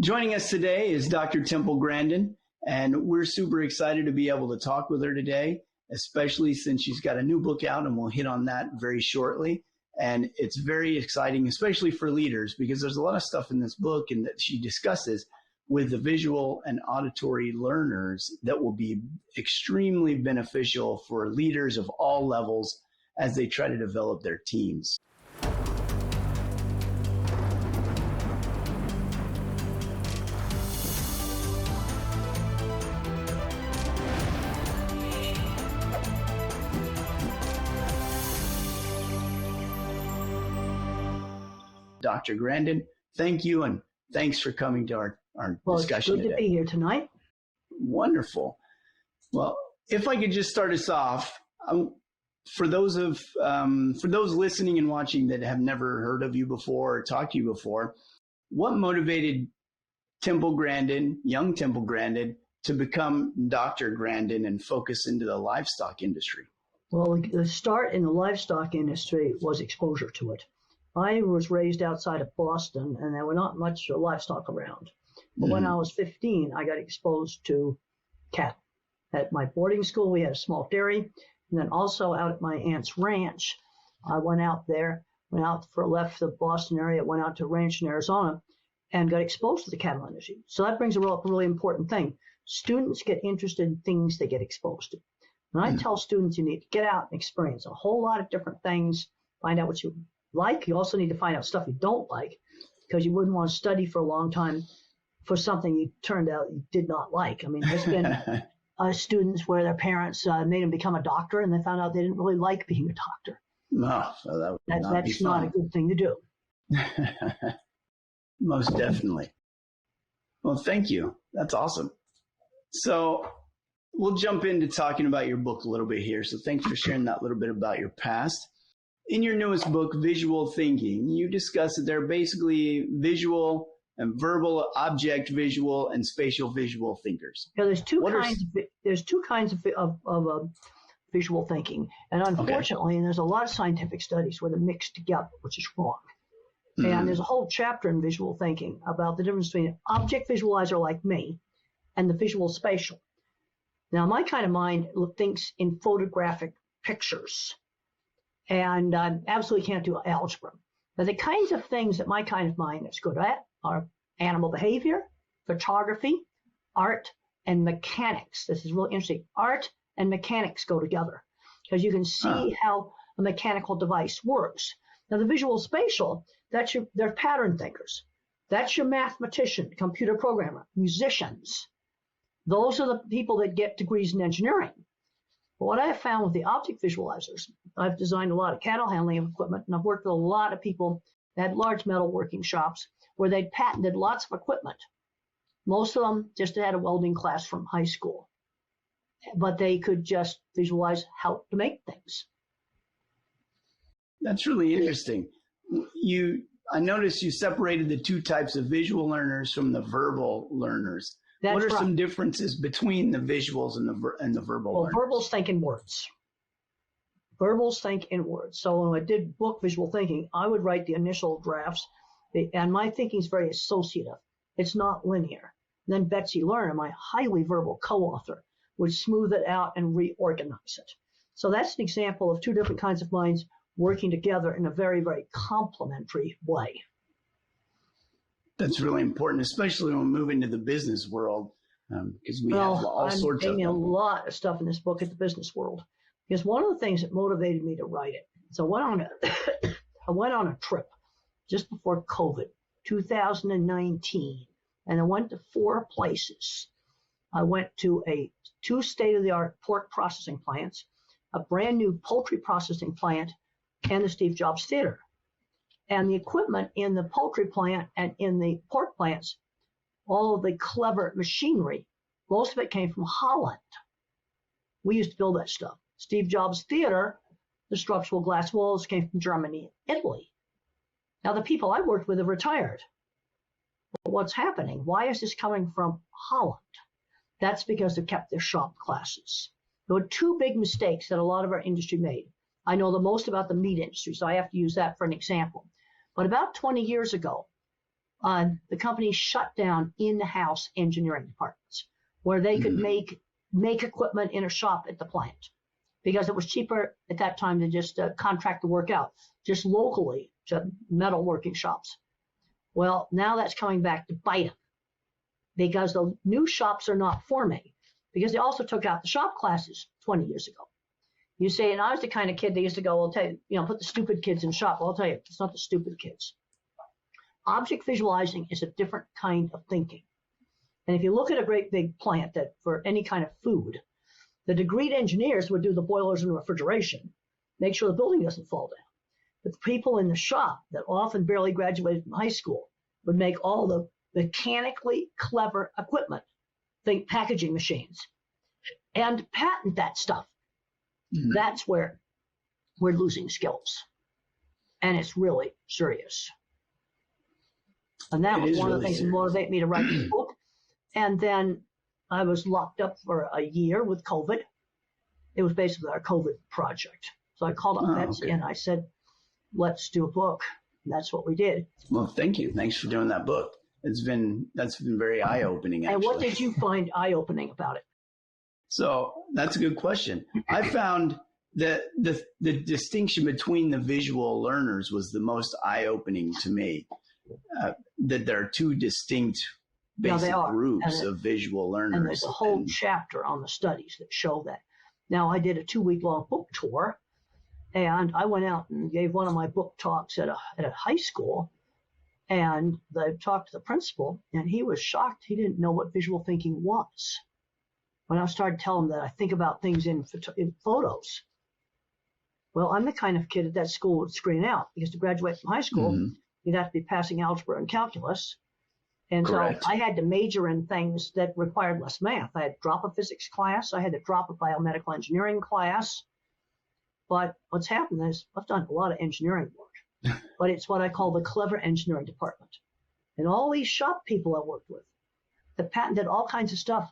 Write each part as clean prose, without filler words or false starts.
Joining us today is Dr. Temple Grandin, and we're super excited to be able to talk with her today, especially since she's got a new book out, and we'll hit on that very shortly. And it's very exciting, especially for leaders, because there's a lot of stuff in this book and that she discusses with the visual and auditory learners that will be extremely beneficial for leaders of all levels as they try to develop their teams. Dr. Grandin, thank you, and thanks for coming to our discussion today. It's good to be here tonight. Wonderful. Well, if I could just start us off, for those listening and watching that have never heard of you before or talked to you before, what motivated Temple Grandin, young Temple Grandin, to become Dr. Grandin and focus into the livestock industry? Well, the start in the livestock industry was exposure to it. I was raised outside of Boston, and there were not much livestock around. But when I was 15, I got exposed to cattle. At my boarding school, we had a small dairy. And then also out at my aunt's ranch, I went out left the Boston area, went out to a ranch in Arizona, and got exposed to the cattle industry. So that brings up a really important thing. Students get interested in things they get exposed to. And I tell students you need to get out and experience a whole lot of different things, find out what you like. You also need to find out stuff you don't like, because you wouldn't want to study for a long time for something you turned out you did not like. I mean, there's been students where their parents made them become a doctor, and they found out they didn't really like being a doctor. No, so that's not a good thing to do. Most definitely. Well, thank you. That's awesome. So we'll jump into talking about your book a little bit here. So thanks for sharing that little bit about your past. In your newest book, Visual Thinking, you discuss that there are basically visual and verbal, object visual, and spatial visual thinkers. Yeah, there's two kinds of visual thinking, and unfortunately, there's a lot of scientific studies where they're mixed together, which is wrong. And there's a whole chapter in visual thinking about the difference between an object visualizer like me and the visual spatial. Now, my kind of mind thinks in photographic pictures. And I absolutely can't do algebra. But the kinds of things that my kind of mind is good at are animal behavior, photography, art, and mechanics. This is really interesting. Art and mechanics go together because you can see how a mechanical device works. Now, the visual spatial, they're pattern thinkers. That's your mathematician, computer programmer, musicians. Those are the people that get degrees in engineering. But what I have found with the object visualizers, I've designed a lot of cattle handling equipment, and I've worked with a lot of people that had large metalworking shops where they'd patented lots of equipment. Most of them just had a welding class from high school, but they could just visualize how to make things. That's really interesting. I noticed you separated the two types of visual learners from the verbal learners. What are some differences between the visuals and the verbal learners? Well, verbals think in words. Verbals think in words. So when I did book Visual Thinking, I would write the initial drafts, and my thinking is very associative. It's not linear. Then Betsy Lerner, my highly verbal co-author, would smooth it out and reorganize it. So that's an example of two different kinds of minds working together in a very, very complementary way. That's really important, especially when we move into the business world, because we have all sorts of. I'm taking a lot of stuff in this book at the business world, because one of the things that motivated me to write it. So I went on a trip just before COVID, 2019, and I went to 4 places. I went to 2 state-of-the-art pork processing plants, a brand new poultry processing plant, and the Steve Jobs Theater. And the equipment in the poultry plant and in the pork plants, all of the clever machinery, most of it came from Holland. We used to build that stuff. Steve Jobs Theater, the structural glass walls came from Germany and Italy. Now, the people I worked with have retired. But what's happening? Why is this coming from Holland? That's because they've kept their shop classes. There were 2 big mistakes that a lot of our industry made. I know the most about the meat industry, so I have to use that for an example. But about 20 years ago, the company shut down in-house engineering departments where they could make equipment in a shop at the plant because it was cheaper at that time to just contract the work out just locally to metal working shops. Well, now that's coming back to bite them because the new shops are not forming because they also took out the shop classes 20 years ago. You say, and I was the kind of kid that used to go, well, tell you, put the stupid kids in shop. Well, I'll tell you, it's not the stupid kids. Object visualizing is a different kind of thinking. And if you look at a great big plant that for any kind of food, the degreed engineers would do the boilers and refrigeration, make sure the building doesn't fall down. But the people in the shop that often barely graduated from high school would make all the mechanically clever equipment, think packaging machines, and patent that stuff. That's where we're losing skills. And it's really serious. And that was one of the things that motivated me to write the book. And then I was locked up for a year with COVID. It was basically our COVID project. So I called up Betsy and I said, let's do a book. And that's what we did. Well, thank you. Thanks for doing that book. That's been very eye-opening, actually. And what did you find eye-opening about it? So that's a good question. I found that the distinction between the visual learners was the most eye-opening to me. That there are two distinct basic groups of visual learners. And there's a whole chapter on the studies that show that. Now, I did a 2-week-long book tour, and I went out and gave one of my book talks at a high school, and I talked to the principal, and he was shocked. He didn't know what visual thinking was. When I started telling him that I think about things in photos. Well, I'm the kind of kid at that school would screen out because to graduate from high school, you'd have to be passing algebra and calculus. And Correct. So I had to major in things that required less math. I had to drop a physics class. I had to drop a biomedical engineering class. But what's happened is I've done a lot of engineering work, but it's what I call the clever engineering department. And all these shop people I worked with that patented all kinds of stuff.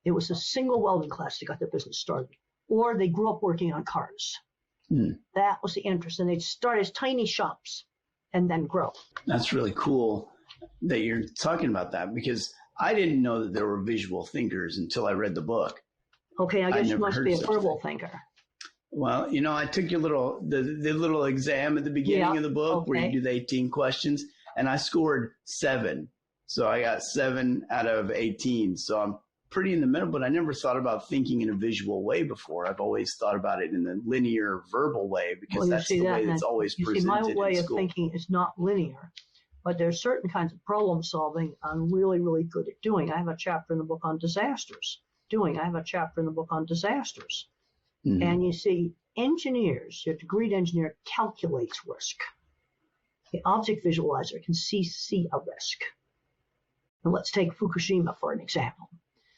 It was a single welding class that got their business started. Or they grew up working on cars. That was the interest. And they'd start as tiny shops and then grow. That's really cool that you're talking about that because I didn't know that there were visual thinkers until I read the book. Okay, I guess you must be a verbal thinker. Well, I took your the little exam at the beginning of the book where you do the 18 questions, and I scored 7. So I got 7 out of 18. So I'm pretty in the middle, but I never thought about thinking in a visual way before. I've always thought about it in the linear verbal way because that's the way that's always presented in school. My way of thinking is not linear, but there's certain kinds of problem solving I'm really, really good at doing. I have a chapter in the book on disasters. And you see, engineers, your degreed engineer calculates risk. The object visualizer can see a risk. And let's take Fukushima for an example.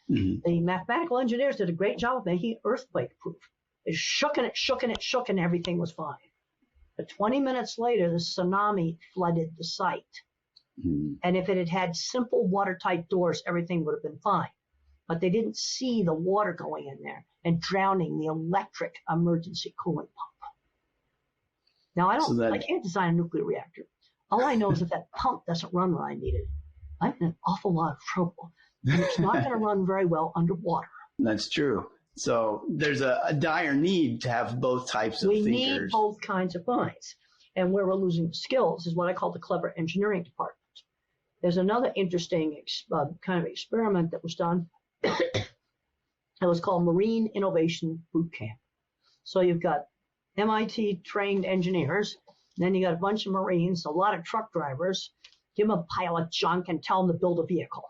The mathematical engineers did a great job of making it earthquake proof. They shook and everything was fine. But 20 minutes later, the tsunami flooded the site. And if it had had simple watertight doors, everything would have been fine. But they didn't see the water going in there and drowning the electric emergency cooling pump. Now, I can't design a nuclear reactor. All I know is if that pump doesn't run when I need it, I'm in an awful lot of trouble. It's not going to run very well underwater. That's true. So there's a dire need to have both types of thinkers. We need both kinds of minds. And where we're losing the skills is what I call the clever engineering department. There's another interesting kind of experiment that was done. It was called Marine Innovation Boot Camp. So you've got MIT trained engineers, then you got a bunch of Marines, a lot of truck drivers. Give them a pile of junk and tell them to build a vehicle.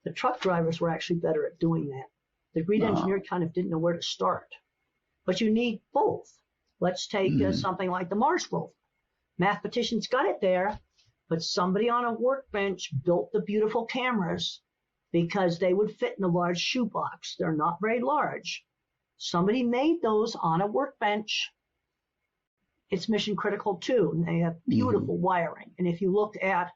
The truck drivers were actually better at doing that. The degreed engineer kind of didn't know where to start. But you need both. Let's take something like the Mars rover. Mathematicians got it there, but somebody on a workbench built the beautiful cameras because they would fit in a large shoebox. They're not very large. Somebody made those on a workbench. It's mission critical too, and they have beautiful wiring. And if you look at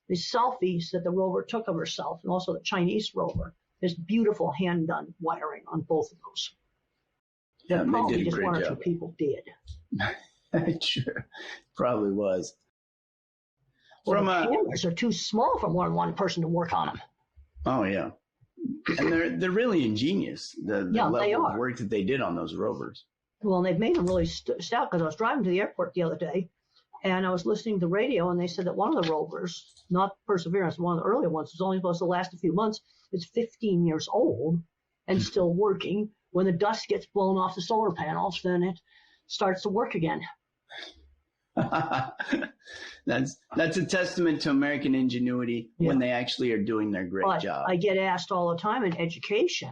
the selfies that the rover took of herself, and also the Chinese rover, there's beautiful hand-done wiring on both of those. Yeah, probably they did a just great one or job. two people did. Sure, probably was. From the a cameras are too small for more than one person to work on them. oh yeah, and they're really ingenious. The Yeah, they level of are. work that they did on those rovers. Well, and they've made them really stout because I was driving to the airport the other day and I was listening to the radio and they said that one of the rovers, not Perseverance, one of the earlier ones, was only supposed to last a few months. It's 15 years old and still working. When the dust gets blown off the solar panels, then it starts to work again. That's a testament to American ingenuity when they actually are doing their great job. I get asked all the time in education,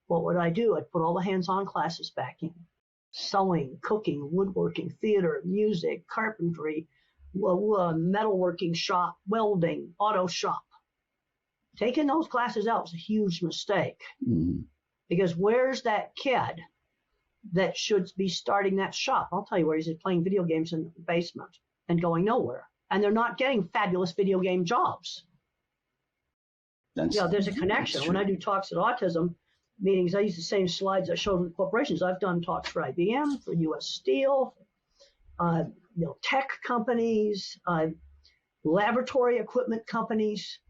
what would I do? I'd put all the hands-on classes back in. Sewing, cooking, woodworking, theater, music, carpentry, metalworking shop, welding, auto shop. Taking those classes out was a huge mistake. Mm-hmm. Because where's that kid that should be starting that shop? I'll tell you where he's playing video games in the basement and going nowhere. And they're not getting fabulous video game jobs. There's a connection. When I do talks at autism meetings, I use the same slides I showed in corporations. I've done talks for IBM, for U.S. Steel, tech companies, laboratory equipment companies.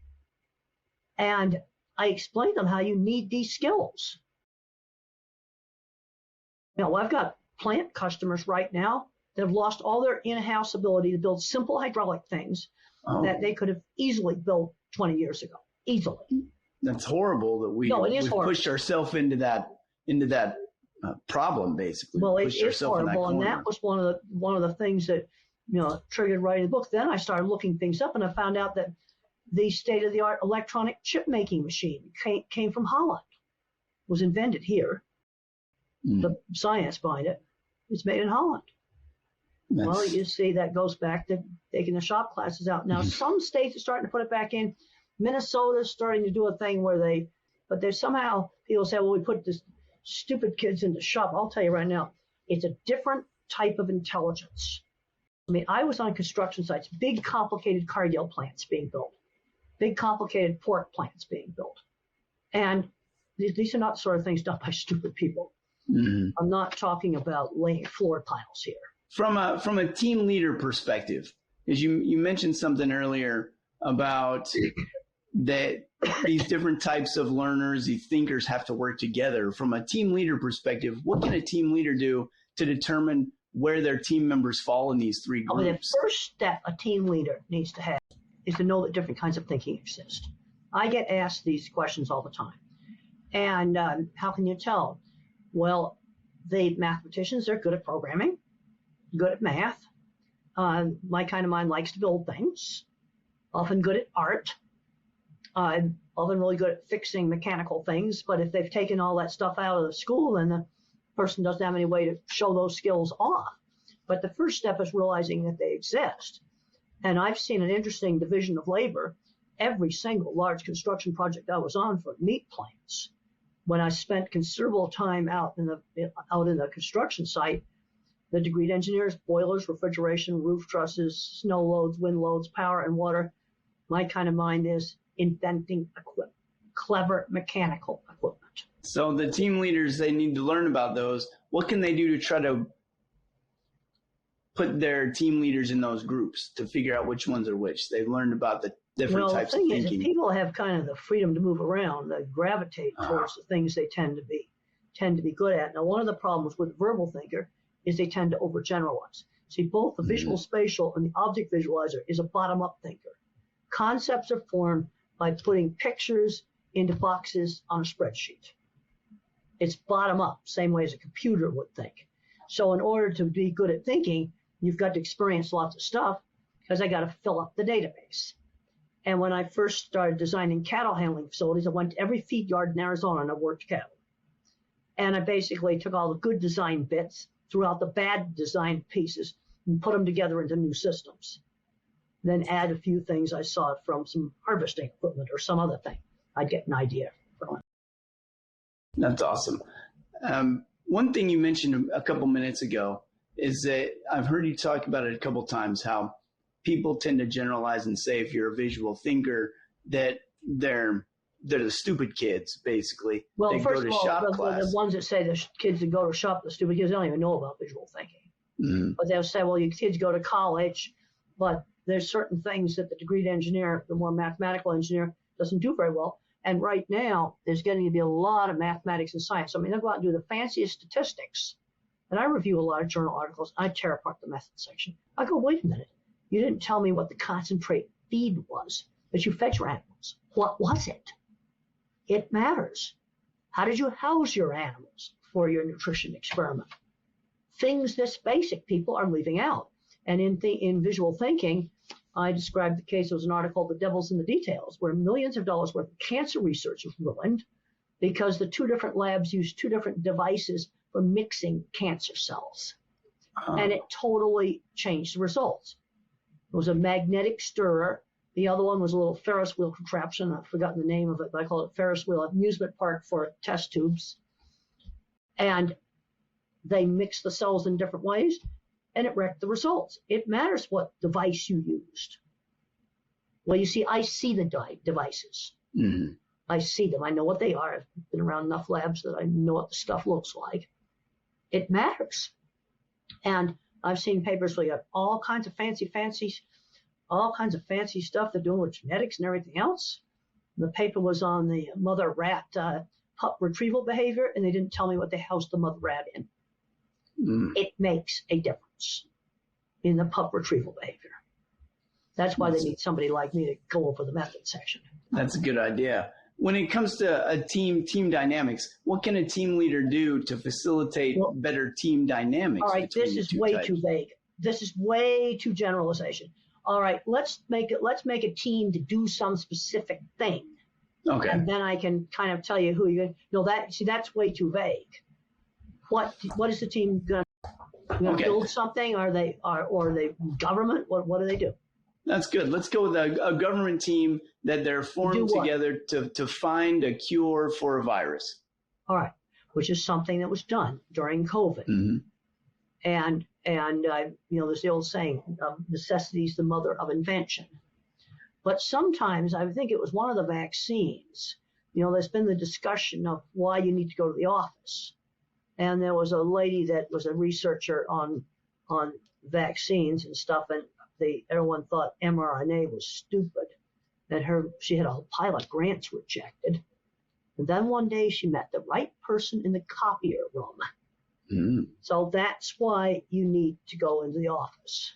And I explain to them how you need these skills. I've got plant customers right now that have lost all their in-house ability to build simple hydraulic things that they could have easily built 20 years ago. Easily. That's horrible that we pushed ourselves into that problem, basically. Well, it is horrible, and that was one of the things that triggered writing the book. Then I started looking things up, and I found out that the state-of-the-art electronic chip-making machine came from Holland. Was invented here. The science behind it is made in Holland. Well, you see, that goes back to taking the shop classes out. Now, some states are starting to put it back in. Minnesota's starting to do a thing where but there's somehow, people say, well, we put this stupid kids in the shop. I'll tell you right now, it's a different type of intelligence. I mean, I was on construction sites, big, complicated Cargill plants being built, big, complicated pork plants being built. And these are not the sort of things done by stupid people. Mm-hmm. I'm not talking about laying floor tiles here. From a team leader perspective, as you mentioned something earlier about that these different types of learners, these thinkers have to work together. From a team leader perspective, what can a team leader do to determine where their team members fall in these three groups? The first step a team leader needs to have is to know that different kinds of thinking exist. I get asked these questions all the time. And how can you tell? Well, the mathematicians are good at programming, good at math. My kind of mind likes to build things, often good at art, often really good at fixing mechanical things. But if they've taken all that stuff out of the school, then the person doesn't have any way to show those skills off. But the first step is realizing that they exist. And I've seen an interesting division of labor. Every single large construction project I was on for meat plants, when I spent considerable time out in the construction site, the degreed engineers, boilers, refrigeration, roof trusses, snow loads, wind loads, power and water. My kind of mind is inventing equipment, clever mechanical equipment. So the team leaders, they need to learn about those. What can they do to try to put their team leaders in those groups to figure out which ones are which? They've learned about the different types of thinking. The thing is, people have kind of the freedom to move around, they gravitate towards the things they tend to be good at. Now, one of the problems with the verbal thinker is they tend to overgeneralize. See, both the visual spatial and the object visualizer is a bottom-up thinker. Concepts are formed by putting pictures into boxes on a spreadsheet. It's bottom-up, same way as a computer would think. So in order to be good at thinking, you've got to experience lots of stuff because I got to fill up the database. And when I first started designing cattle handling facilities, I went to every feed yard in Arizona and I worked cattle. And I basically took all the good design bits, threw out the bad design pieces, and put them together into new systems. Then add a few things I saw from some harvesting equipment or some other thing. I'd get an idea from it. That's awesome. One thing you mentioned a couple minutes ago is that I've heard you talk about it a couple times, how people tend to generalize and say if you're a visual thinker that they're the stupid kids, basically. Well, they first go to of all, shop the class. ones that say the kids that go to shop, the stupid kids, they don't even know about visual thinking. Mm-hmm. But they'll say, well, you kids go to college, but there's certain things that the degreed engineer, the more mathematical engineer, doesn't do very well. And right now, there's getting to be a lot of mathematics and science. I mean, they'll go out and do the fanciest statistics. And I review a lot of journal articles. I tear apart the method section. I go, wait a minute. You didn't tell me what the concentrate feed was that you fed your animals. What was it? It matters. How did you house your animals for your nutrition experiment? Things this basic people are leaving out. And in visual thinking, I described the case. There was an article, The Devil's in the Details, where millions of dollars worth of cancer research was ruined because the two different labs used two different devices for mixing cancer cells. And it totally changed the results. It was a magnetic stirrer. The other one was a little Ferris wheel contraption. I've forgotten the name of it, but I call it Ferris wheel amusement park for test tubes. And they mixed the cells in different ways, and it wrecked the results. It matters what device you used. Well, you see, I see the devices. Mm-hmm. I see them. I know what they are. I've been around enough labs that I know what the stuff looks like. It matters. And I've seen papers where you have all kinds of fancy stuff they're doing with genetics and everything else. The paper was on the mother rat pup retrieval behavior, and they didn't tell me what they housed the mother rat in. It makes a difference in the pup retrieval behavior. That's why they need somebody like me to go over the method section. That's a good idea. When it comes to a team dynamics, what can a team leader do to facilitate better team dynamics? All right, this is way too vague. This is way too generalization. All right, let's make a team to do some specific thing. Okay. And then I can kind of tell you who you're going to. No, that's way too vague. What is the team going to build something? Are they government? What do they do? That's good. Let's go with a government team that they're formed together to find a cure for a virus. All right, which is something that was done during COVID. Mm-hmm. And there's the old saying, necessity is the mother of invention. But sometimes, I think it was one of the vaccines, there's been the discussion of why you need to go to the office. And there was a lady that was a researcher on vaccines and stuff, and everyone thought mRNA was stupid. And she had a pile of grants rejected. And then one day she met the right person in the copier room. Mm. So that's why you need to go into the office.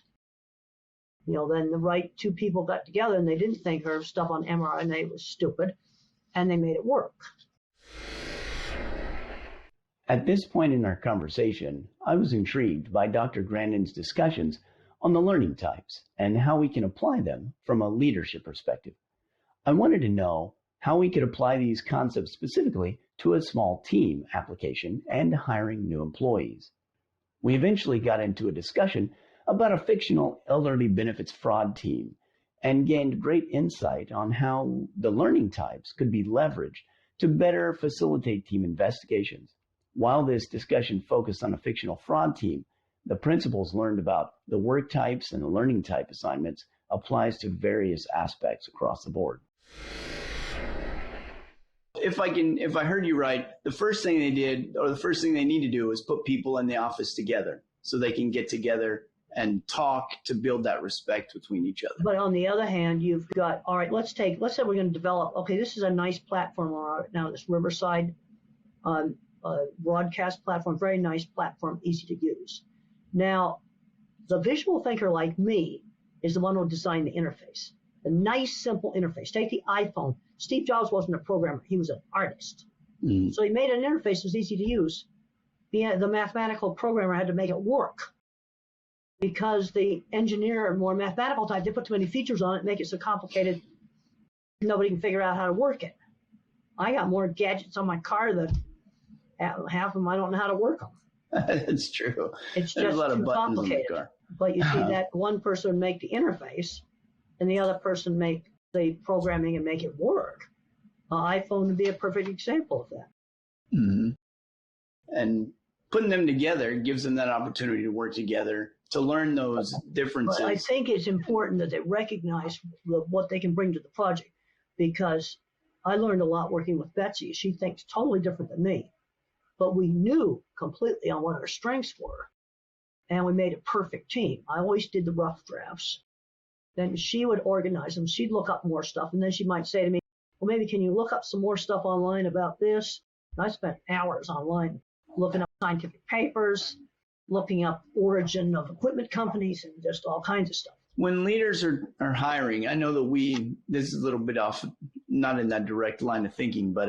Then the right two people got together and they didn't think her stuff on mRNA was stupid, and they made it work. At this point in our conversation, I was intrigued by Dr. Grandin's discussions on the learning types and how we can apply them from a leadership perspective. I wanted to know how we could apply these concepts specifically to a small team application and hiring new employees. We eventually got into a discussion about a fictional elderly benefits fraud team and gained great insight on how the learning types could be leveraged to better facilitate team investigations. While this discussion focused on a fictional fraud team, the principles learned about the work types and the learning type assignments applies to various aspects across the board. If I heard you right, the first thing they did, or the first thing they need to do, is put people in the office together so they can get together and talk to build that respect between each other. But on the other hand, you've got, all right, let's say we're going to develop, this is a nice platform now, this Riverside broadcast platform, very nice platform, easy to use. Now, the visual thinker like me is the one who designed the interface, the nice, simple interface. Take the iPhone. Steve Jobs wasn't a programmer. He was an artist. Mm. So he made an interface that was easy to use. The mathematical programmer had to make it work because the engineer, more mathematical type, they put too many features on it and make it so complicated nobody can figure out how to work it. I got more gadgets on my car than half of them I don't know how to work them. That's true. It's just too complicated. But you see that one person make the interface and the other person make the programming and make it work. iPhone would be a perfect example of that. Mm-hmm. And putting them together gives them that opportunity to work together, to learn those differences. But I think it's important that they recognize what they can bring to the project, because I learned a lot working with Betsy. She thinks totally different than me. But we knew completely on what our strengths were, and we made a perfect team. I always did the rough drafts. then she would organize them. She'd look up more stuff, and then she might say to me, well, maybe can you look up some more stuff online about this? And I spent hours online looking up scientific papers, looking up origin of equipment companies, and just all kinds of stuff. When leaders are hiring, I know that this is a little bit off, not in that direct line of thinking, but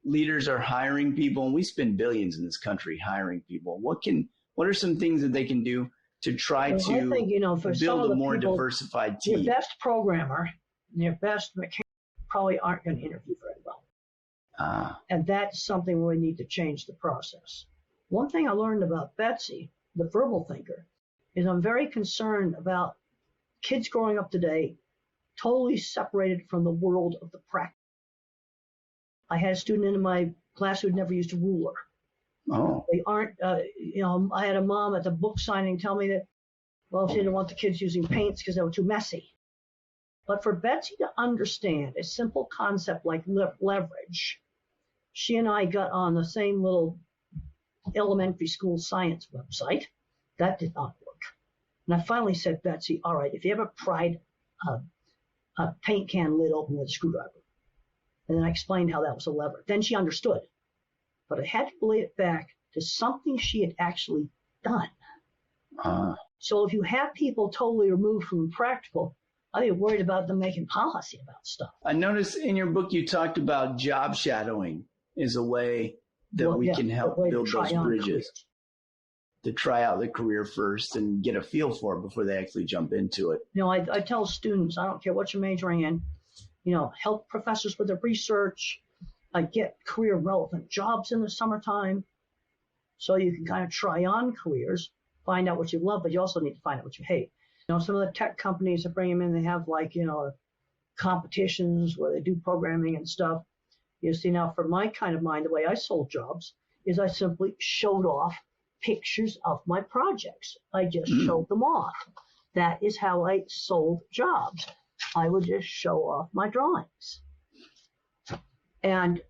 leaders are hiring people, and we spend billions in this country hiring people. What are some things that they can do to try to I think, for build a more diversified team? Your best programmer and your best mechanic probably aren't going to interview very well. And that's something where we need to change the process. One thing I learned about Betsy, the verbal thinker, is I'm very concerned about kids growing up today totally separated from the world of the practice. I had a student in my class who'd never used a ruler. Oh. They aren't, I had a mom at the book signing tell me that, well, she didn't want the kids using paints because they were too messy. But for Betsy to understand a simple concept like leverage, she and I got on the same little elementary school science website. That did not work. And I finally said, Betsy, all right, if you ever pried a paint can lid open with a screwdriver, and then I explained how that was a lever. Then she understood. But I had to relate it back to something she had actually done. So if you have people totally removed from practical, I'd be worried about them making policy about stuff. I noticed in your book you talked about job shadowing is a way that we can help build those bridges. To try out the career first and get a feel for it before they actually jump into it. I tell students, I don't care what you're majoring in, help professors with their research, get career relevant jobs in the summertime so you can kind of try on careers, find out what you love, but you also need to find out what you hate. Some of the tech companies that bring them in, they have competitions where they do programming and stuff. You see, now for my kind of mind, the way I sold jobs is I simply showed off pictures of my projects. I just showed them off. That is how I sold jobs. I would just show off my drawings. And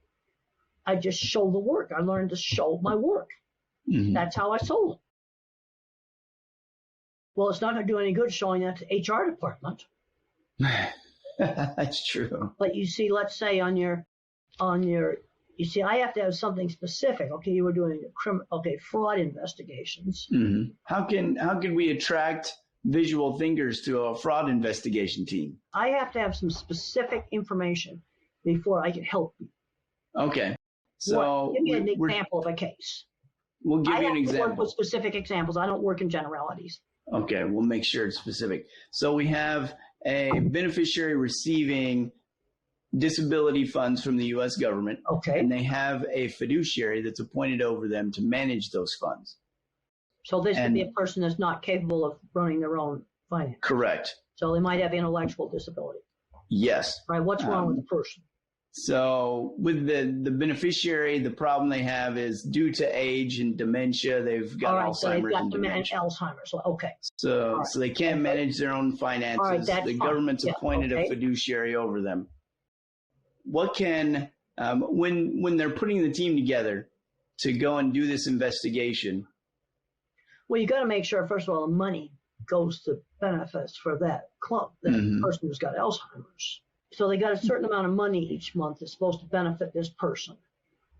I just show the work. I learned to show my work. That's how I sold it. Well, it's not going to do any good showing that to the HR department. That's true. But you see, let's say you see, I have to have something specific. Okay, you were doing fraud investigations. How can we attract visual thinkers to a fraud investigation team? I have to have some specific information before I can help you. Okay. So give me an example of a case. We'll give you an example. I work with specific examples. I don't work in generalities. Okay, we'll make sure it's specific. So we have a beneficiary receiving disability funds from the U.S. government. Okay. And they have a fiduciary that's appointed over them to manage those funds. So this could be a person that's not capable of running their own finance. Correct. So they might have intellectual disability. Yes. Right. What's wrong with the person? So with the beneficiary, the problem they have is due to age and dementia, they've got Alzheimer's so they've got and dementia. Alzheimer's. Okay. So they can't manage their own finances. The government's appointed a fiduciary over them. What can, when they're putting the team together to go and do this investigation? Well, you got to make sure, first of all, the money goes to benefits for that club, that person who's got Alzheimer's. So they got a certain amount of money each month that's supposed to benefit this person.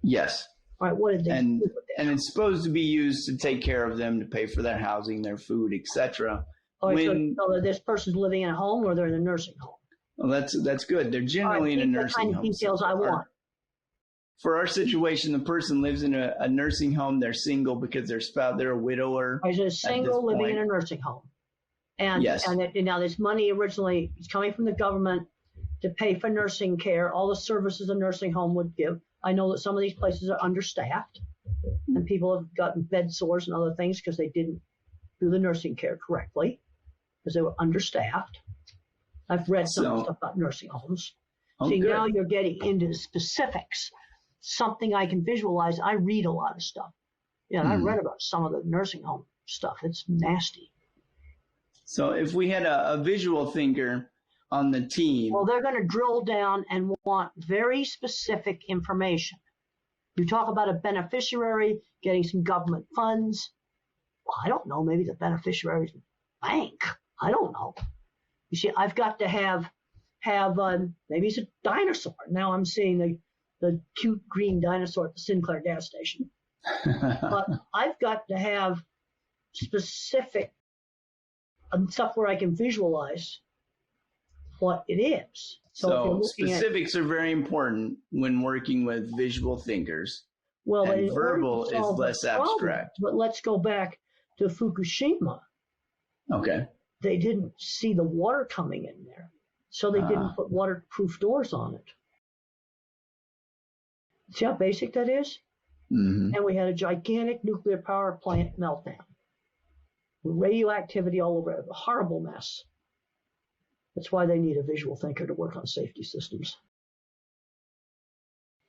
Yes. All right. What did they do with that? And it's supposed to be used to take care of them, to pay for their housing, their food, etc. All right. So this person's living in a home or they're in a nursing home? Well, that's good. They're generally in a nursing home. The kind of details I want. For our situation, the person lives in a nursing home. They're single because they're a widower. They're single living in a nursing home. And, yes. And now this money originally is coming from the government to pay for nursing care, all the services a nursing home would give. I know that some of these places are understaffed and people have gotten bed sores and other things because they didn't do the nursing care correctly because they were understaffed. I've read some stuff about nursing homes. See, good. Now you're getting into the specifics, something I can visualize. I read a lot of stuff. I read about some of the nursing home stuff. It's nasty. So if we had a visual thinker on the team. Well, they're going to drill down and want very specific information. You talk about a beneficiary getting some government funds. Well, I don't know. Maybe the beneficiary's bank. I don't know. You see, I've got to have maybe it's a dinosaur. Now I'm seeing the cute green dinosaur at the Sinclair gas station. But I've got to have specific stuff where I can visualize what it is. So specifics are very important when working with visual thinkers. Well, and verbal is less abstract. But let's go back to Fukushima. Okay. They didn't see the water coming in there, so they didn't put waterproof doors on it. See how basic that is? Mm-hmm. And we had a gigantic nuclear power plant meltdown. Radioactivity all over it, a horrible mess. That's why they need a visual thinker to work on safety systems.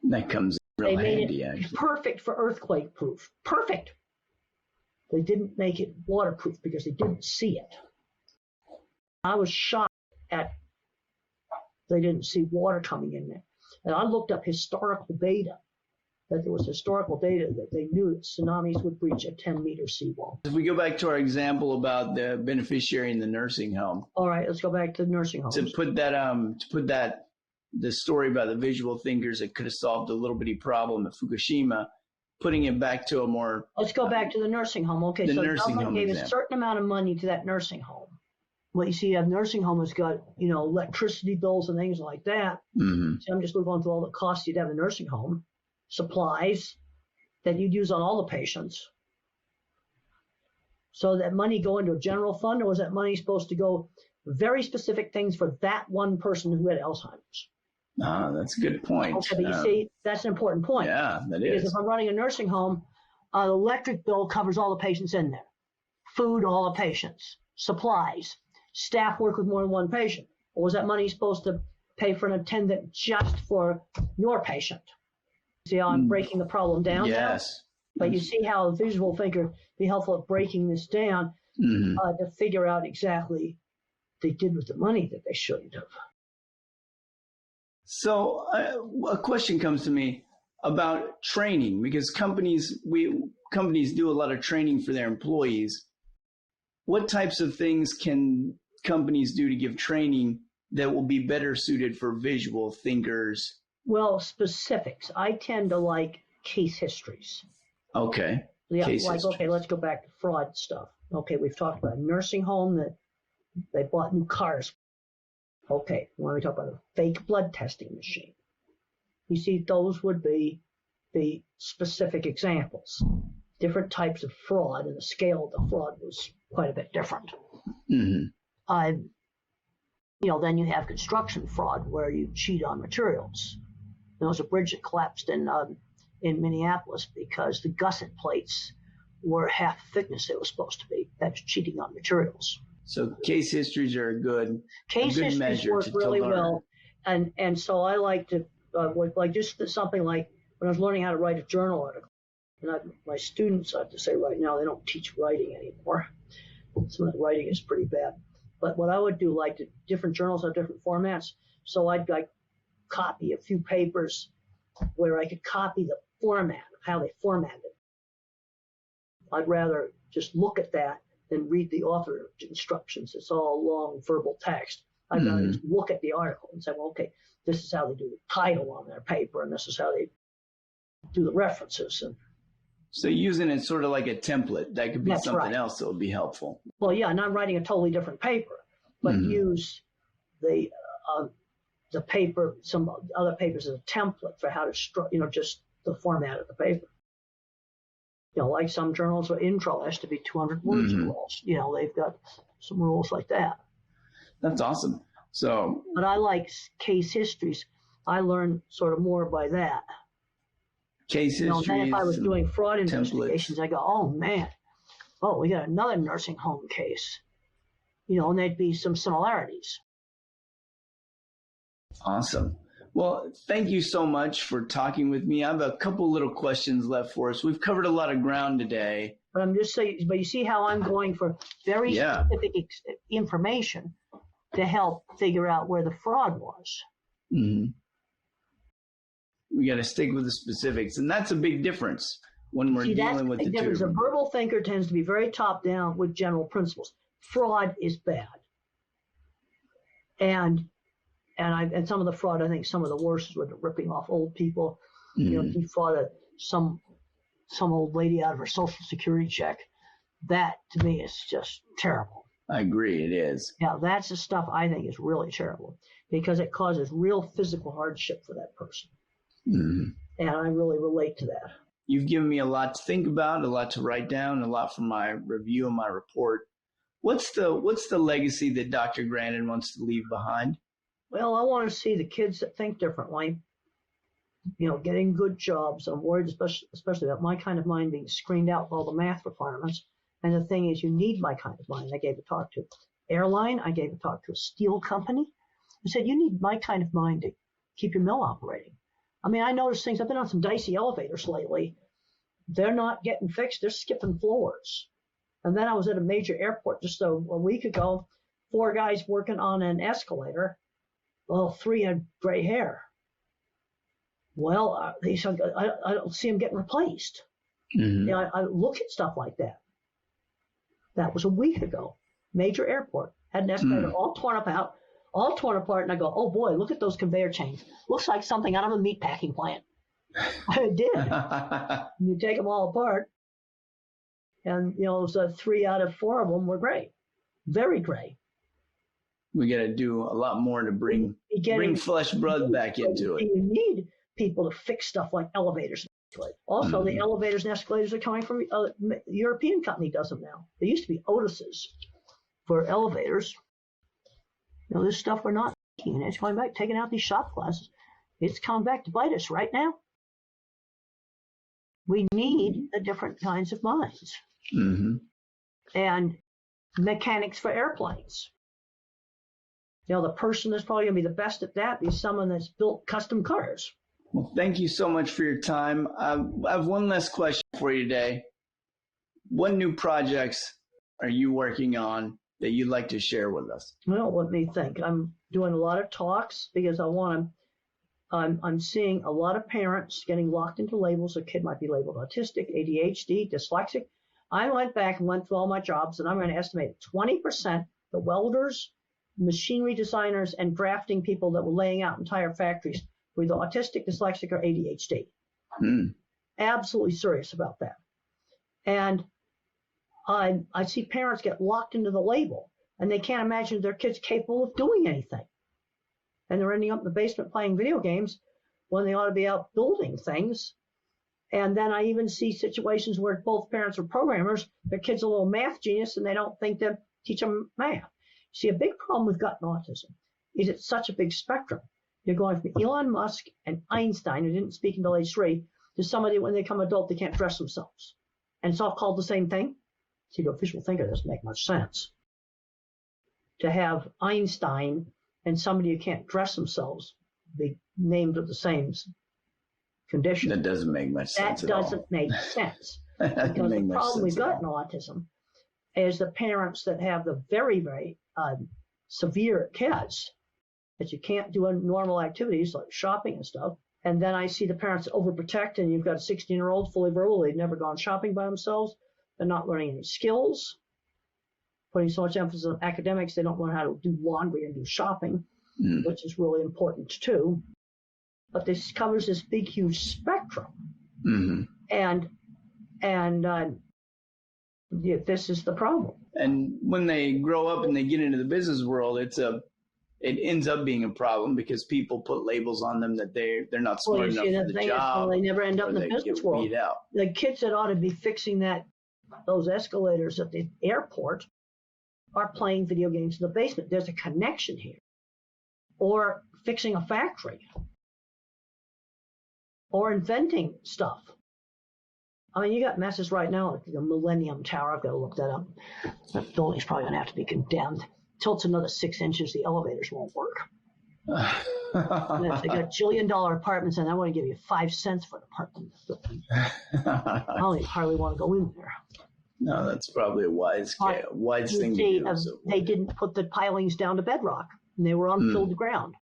That comes real handy, actually. Perfect for earthquake proof. Perfect. They didn't make it waterproof because they didn't see it. I was shocked at they didn't see water coming in there. And I looked up historical data, that there was historical data that they knew that tsunamis would breach a 10-meter seawall. If we go back to our example about the beneficiary in the nursing home. All right, let's go back to the nursing homes. To put that the story about the visual thinkers that could have solved a little bitty problem at Fukushima, putting it back to a more... Let's go back to the nursing home. Okay, so the government gave a certain amount of money to that nursing home. Well, you see, a nursing home has got, electricity bills and things like that. Mm-hmm. So I'm just looking through all the costs you'd have in a nursing home, supplies that you'd use on all the patients. So that money go into a general fund, or was that money supposed to go very specific things for that one person who had Alzheimer's? Ah, that's a good point. Okay, but you see, that's an important point. Yeah, that because is. If I'm running a nursing home, the electric bill covers all the patients in there. Food, all the patients. Supplies. Staff work with more than one patient. Or was that money supposed to pay for an attendant just for your patient? See how I'm breaking the problem down? Yes. Now? But you see how a visual thinker be helpful at breaking this down to figure out exactly what they did with the money that they shouldn't have. So a question comes to me about training, because companies do a lot of training for their employees. What types of things can companies do to give training that will be better suited for visual thinkers? Well, specifics. I tend to like case histories. Okay. Yeah, okay, let's go back to fraud stuff. Okay, we've talked about a nursing home that they bought new cars. Okay, when we talk about a fake blood testing machine, you see, those would be the specific examples. Different types of fraud, and the scale of the fraud was quite a bit different. Mm-hmm. Then you have construction fraud where you cheat on materials. There was a bridge that collapsed in Minneapolis because the gusset plates were half the thickness they were supposed to be. That's cheating on materials. So case histories are a good histories work really well, and so I like to just something like when I was learning how to write a journal article. And my students, I have to say right now, they don't teach writing anymore. Some of the writing is pretty bad. But what I would do, different journals have different formats, so I'd copy a few papers where I could copy the format of how they formatted it. I'd rather just look at that than read the author instructions. It's all long verbal text. I'd rather just look at the article and say, well, okay, this is how they do the title on their paper, and this is how they do the references. And so using it sort of like a template, that could be something else that would be helpful. Well, yeah, not writing a totally different paper, but use the paper, some other papers as a template for how to just the format of the paper. Like some journals, the intro has to be 200 words rules. They've got some rules like that. That's awesome. So, but I like case histories. I learn sort of more by that. Case histories. Then if I was doing fraud investigations, I go, oh man, we got another nursing home case. And there'd be some similarities. Awesome. Well, thank you so much for talking with me. I have a couple little questions left for us. We've covered a lot of ground today. But I'm just saying, but you see how I'm going for very specific information to help figure out where the fraud was. Mm-hmm. We got to stick with the specifics, and that's a big difference when we're dealing with the two. A verbal thinker tends to be very top down with general principles. Fraud is bad. And some of the fraud, I think some of the worst was ripping off old people. You know, defrauded some old lady out of her Social Security check. That to me is just terrible. I agree, it is. Yeah, that's the stuff I think is really terrible because it causes real physical hardship for that person. And I really relate to that. You've given me a lot to think about, a lot to write down, a lot for my review and my report. What's the legacy that Dr. Grandin wants to leave behind? Well, I want to see the kids that think differently, you know, getting good jobs. I'm worried especially about my kind of mind being screened out with all the math requirements. And the thing is, you need my kind of mind. I gave a talk to an airline. I gave a talk to a steel company. I said, you need my kind of mind to keep your mill operating. I mean, I noticed things. I've been on some dicey elevators lately. They're not getting fixed. They're skipping floors. And then I was at a major airport just a week ago, 4 guys working on an escalator. Well, 3 had gray hair. Well, I don't see them getting replaced. You know, I look at stuff like that. That was a week ago. Major airport. Had an escalator all torn apart. And I go, oh boy, look at those conveyor chains. Looks like something out of a meatpacking plant. It did. You take them all apart. And, you know, so 3 out of 4 of them were gray. Very gray. We got to do a lot more to bring flesh blood back into it. You need people to fix stuff like elevators. Also, the elevators and escalators are coming from a European company does them now. They used to be Otis's for elevators. You know, this stuff we're not making. It's going back, taking out these shop classes. It's coming back to bite us right now. We need the different kinds of minds. And mechanics for airplanes. You know, the person that's probably going to be the best at that is someone that's built custom cars. Well, thank you so much for your time. I have one last question for you today. What new projects are you working on that you'd like to share with us? Well, let me think. I'm doing a lot of talks because I'm seeing a lot of parents getting locked into labels. A kid might be labeled autistic, ADHD, dyslexic. I went back and went through all my jobs, and I'm going to estimate 20% the welders, machinery designers, and drafting people that were laying out entire factories were either autistic, dyslexic, or ADHD. Absolutely serious about that. And I see parents get locked into the label, and they can't imagine their kids capable of doing anything. And they're ending up in the basement playing video games when they ought to be out building things. And then I even see situations where both parents are programmers, their kid's a little math genius, and they don't think to teach them math. See, a big problem we've got in autism is it's such a big spectrum. You're going from Elon Musk and Einstein, who didn't speak until age 3, to somebody when they become adult, they can't dress themselves. And it's all called the same thing. See, to a visual thinker, doesn't make much sense. To have Einstein and somebody who can't dress themselves be named with the same condition. That doesn't make much sense. That doesn't make sense. Because the problem we've got in autism is the parents that have the very, very severe kids that you can't do normal activities like shopping and stuff. And then I see the parents overprotect, and you've got a 16-year-old fully verbal. They've never gone shopping by themselves. They're not learning any skills. Putting so much emphasis on academics, they don't learn how to do laundry and do shopping, which is really important too. But this covers this big, huge spectrum. And this is the problem. And when they grow up and they get into the business world, it ends up being a problem because people put labels on them that they're not smart enough for the job. They never end up in the business world. The kids that ought to be fixing those escalators at the airport are playing video games in the basement. There's a connection here. Or fixing a factory. Or inventing stuff. I mean, you got messes right now like the Millennium Tower. I've got to look that up. That building's probably going to have to be condemned. Till it's another 6 inches, the elevators won't work. They got $1 jillion apartments, and I want to give you 5 cents for an apartment. I don't hardly want to go in there. No, that's probably a wise thing to do. They didn't put the pilings down to bedrock, and they were on filled ground.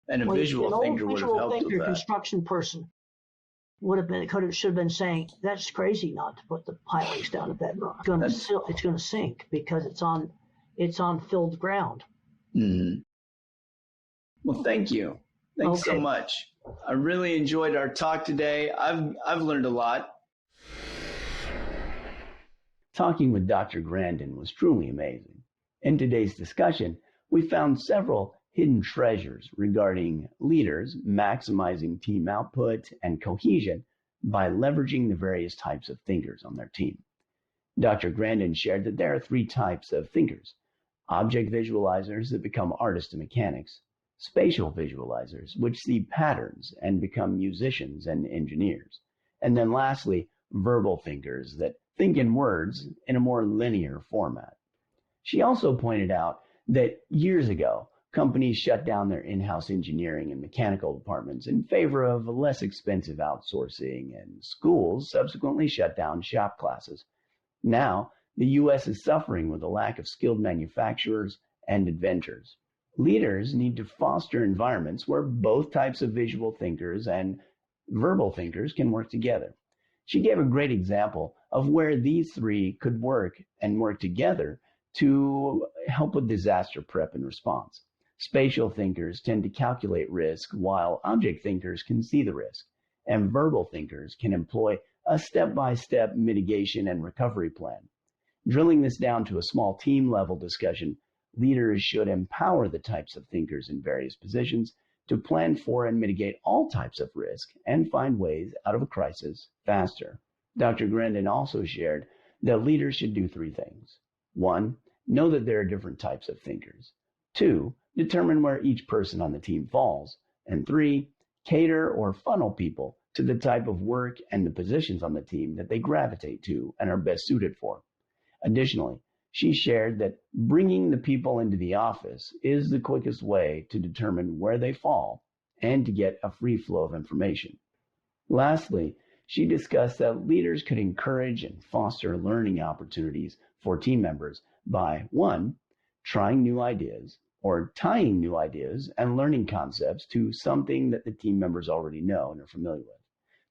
And a visual thinker would have helped with that. Construction person should have been saying, that's crazy not to put the pilings down to bedrock. It's going to sink because it's on filled ground. Mhm. Well, thank you. Thanks so Okay. much. I really enjoyed our talk today. I've learned a lot. Talking with Dr. Grandin was truly amazing. In today's discussion, we found several hidden treasures regarding leaders maximizing team output and cohesion by leveraging the various types of thinkers on their team. Dr. Grandin shared that there are three types of thinkers: object visualizers that become artists and mechanics, spatial visualizers, which see patterns and become musicians and engineers, and then lastly, verbal thinkers that think in words in a more linear format. She also pointed out that years ago, companies shut down their in-house engineering and mechanical departments in favor of less expensive outsourcing, and schools subsequently shut down shop classes. Now, the U.S. is suffering with a lack of skilled manufacturers and inventors. Leaders need to foster environments where both types of visual thinkers and verbal thinkers can work together. She gave a great example of where these three could work and work together to help with disaster prep and response. Spatial thinkers tend to calculate risk, while object thinkers can see the risk, and verbal thinkers can employ a step-by-step mitigation and recovery plan. Drilling this down to a small team level discussion, leaders should empower the types of thinkers in various positions to plan for and mitigate all types of risk and find ways out of a crisis faster. Dr. Grandin also shared that leaders should do three things. 1. Know that there are different types of thinkers. 2. Determine where each person on the team falls. And 3. Cater or funnel people to the type of work and the positions on the team that they gravitate to and are best suited for. Additionally, she shared that bringing the people into the office is the quickest way to determine where they fall and to get a free flow of information. Lastly, she discussed that leaders could encourage and foster learning opportunities for team members by 1. Trying new ideas or tying new ideas and learning concepts to something that the team members already know and are familiar with.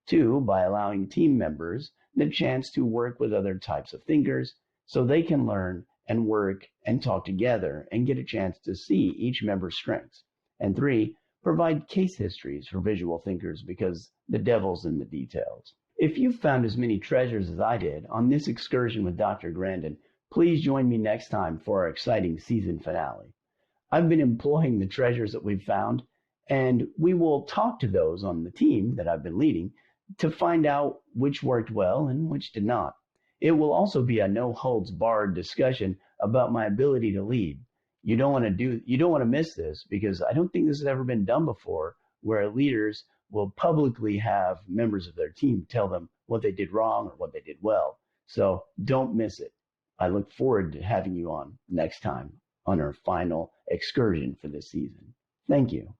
2. By allowing team members the chance to work with other types of thinkers so they can learn and work and talk together and get a chance to see each member's strengths. And 3. Provide case histories for visual thinkers because the devil's in the details. If you found as many treasures as I did on this excursion with Dr. Grandin, please join me next time for our exciting season finale. I've been employing the treasures that we've found, and we will talk to those on the team that I've been leading to find out which worked well and which did not. It will also be a no-holds-barred discussion about my ability to lead. You don't want to miss this, because I don't think this has ever been done before, where leaders will publicly have members of their team tell them what they did wrong or what they did well. So don't miss it. I look forward to having you on next time on our final excursion for this season. Thank you.